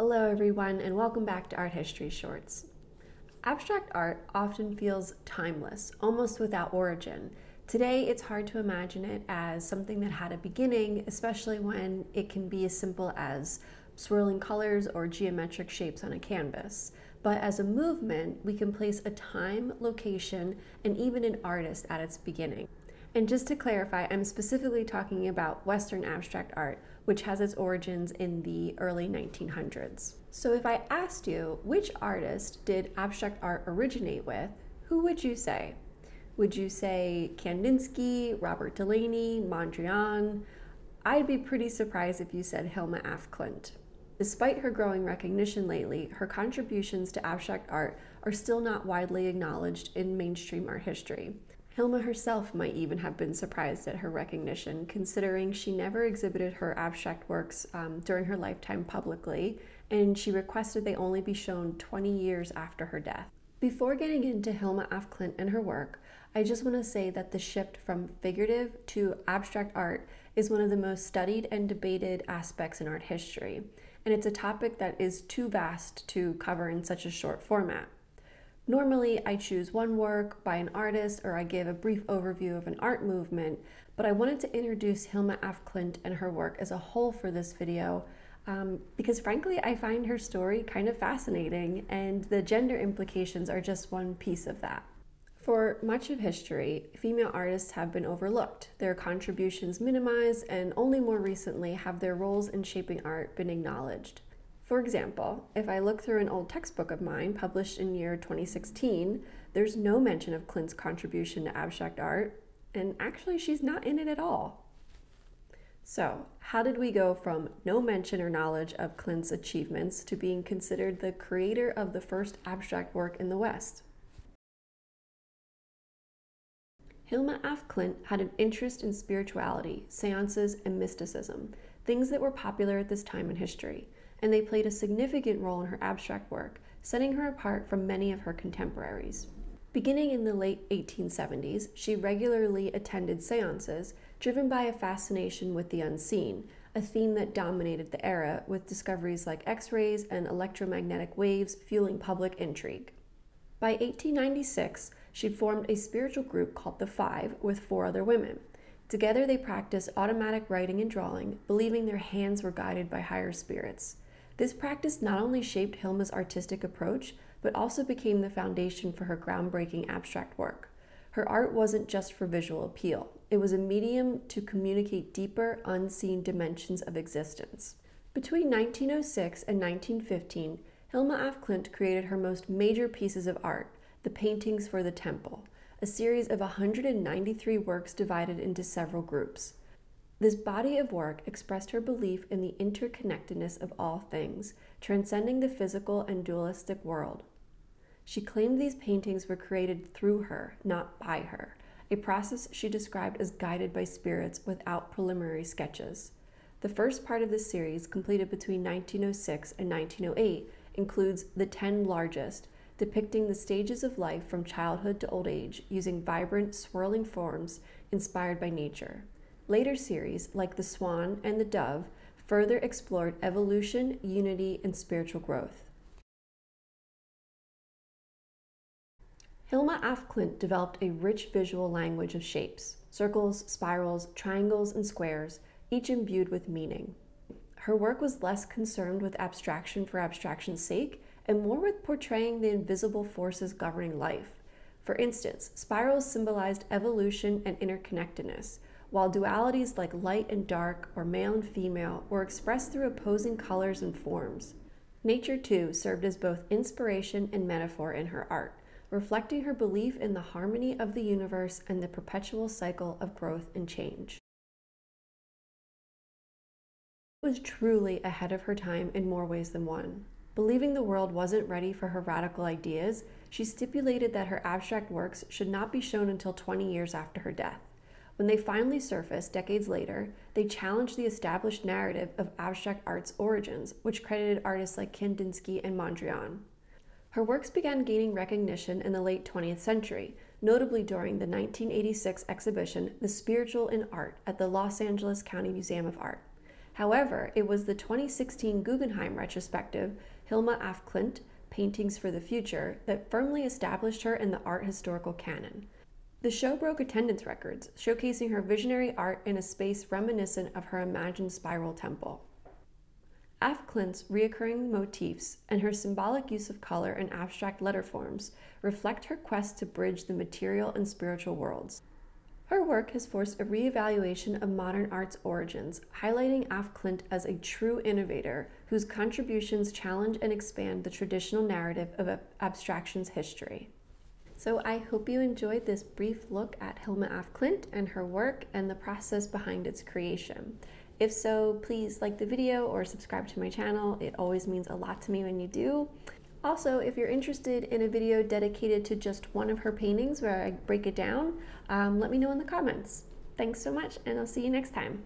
Hello everyone, and welcome back to Art History Shorts. Abstract art often feels timeless, almost without origin. Today, it's hard to imagine it as something that had a beginning, especially when it can be as simple as swirling colors or geometric shapes on a canvas. But as a movement, we can place a time, location, and even an artist at its beginning. And just to clarify, I'm specifically talking about Western abstract art, which has its origins in the early 1900s. So if I asked you, which artist did abstract art originate with, who would you say? Would you say Kandinsky, Robert Delaney, Mondrian? I'd be pretty surprised if you said Hilma af Klint. Despite her growing recognition lately, her contributions to abstract art are still not widely acknowledged in mainstream art history. Hilma herself might even have been surprised at her recognition, considering she never exhibited her abstract works during her lifetime publicly, and she requested they only be shown 20 years after her death. Before getting into Hilma af Klint and her work, I just want to say that the shift from figurative to abstract art is one of the most studied and debated aspects in art history, and it's a topic that is too vast to cover in such a short format. Normally, I choose one work by an artist or I give a brief overview of an art movement, but I wanted to introduce Hilma af Klint and her work as a whole for this video because frankly, I find her story kind of fascinating, and the gender implications are just one piece of that. For much of history, female artists have been overlooked, their contributions minimized, and only more recently have their roles in shaping art been acknowledged. For example, if I look through an old textbook of mine published in year 2016, there's no mention of Klint's contribution to abstract art, and actually she's not in it at all. So, how did we go from no mention or knowledge of Klint's achievements to being considered the creator of the first abstract work in the West? Hilma af Klint had an interest in spirituality, seances, and mysticism, things that were popular at this time in history, and they played a significant role in her abstract work, setting her apart from many of her contemporaries. Beginning in the late 1870s, she regularly attended seances, driven by a fascination with the unseen, a theme that dominated the era, with discoveries like X-rays and electromagnetic waves fueling public intrigue. By 1896, she formed a spiritual group called the Five with 4 other women. Together they practiced automatic writing and drawing, believing their hands were guided by higher spirits. This practice not only shaped Hilma's artistic approach, but also became the foundation for her groundbreaking abstract work. Her art wasn't just for visual appeal. It was a medium to communicate deeper, unseen dimensions of existence. Between 1906 and 1915, Hilma af Klint created her most major pieces of art, the Paintings for the Temple, a series of 193 works divided into several groups. This body of work expressed her belief in the interconnectedness of all things, transcending the physical and dualistic world. She claimed these paintings were created through her, not by her, a process she described as guided by spirits without preliminary sketches. The first part of this series, completed between 1906 and 1908, includes The 10 Largest, depicting the stages of life from childhood to old age using vibrant, swirling forms inspired by nature. Later series, like The Swan and The Dove, further explored evolution, unity, and spiritual growth. Hilma af Klint developed a rich visual language of shapes, circles, spirals, triangles, and squares, each imbued with meaning. Her work was less concerned with abstraction for abstraction's sake and more with portraying the invisible forces governing life. For instance, spirals symbolized evolution and interconnectedness, while dualities like light and dark or male and female were expressed through opposing colors and forms. Nature, too, served as both inspiration and metaphor in her art, reflecting her belief in the harmony of the universe and the perpetual cycle of growth and change. She was truly ahead of her time in more ways than one. Believing the world wasn't ready for her radical ideas, she stipulated that her abstract works should not be shown until 20 years after her death. When they finally surfaced decades later, they challenged the established narrative of abstract art's origins, which credited artists like Kandinsky and Mondrian. Her works began gaining recognition in the late 20th century, notably during the 1986 exhibition, The Spiritual in Art, at the Los Angeles County Museum of Art. However, it was the 2016 Guggenheim retrospective, Hilma af Klint, Paintings for the Future, that firmly established her in the art historical canon. The show broke attendance records, showcasing her visionary art in a space reminiscent of her imagined spiral temple. Af Klint's recurring motifs and her symbolic use of color and abstract letter forms reflect her quest to bridge the material and spiritual worlds. Her work has forced a re-evaluation of modern art's origins, highlighting Af Klint as a true innovator whose contributions challenge and expand the traditional narrative of abstraction's history. So I hope you enjoyed this brief look at Hilma af Klint and her work and the process behind its creation. If so, please like the video or subscribe to my channel. It always means a lot to me when you do. Also, if you're interested in a video dedicated to just one of her paintings where I break it down, let me know in the comments. Thanks so much, and I'll see you next time.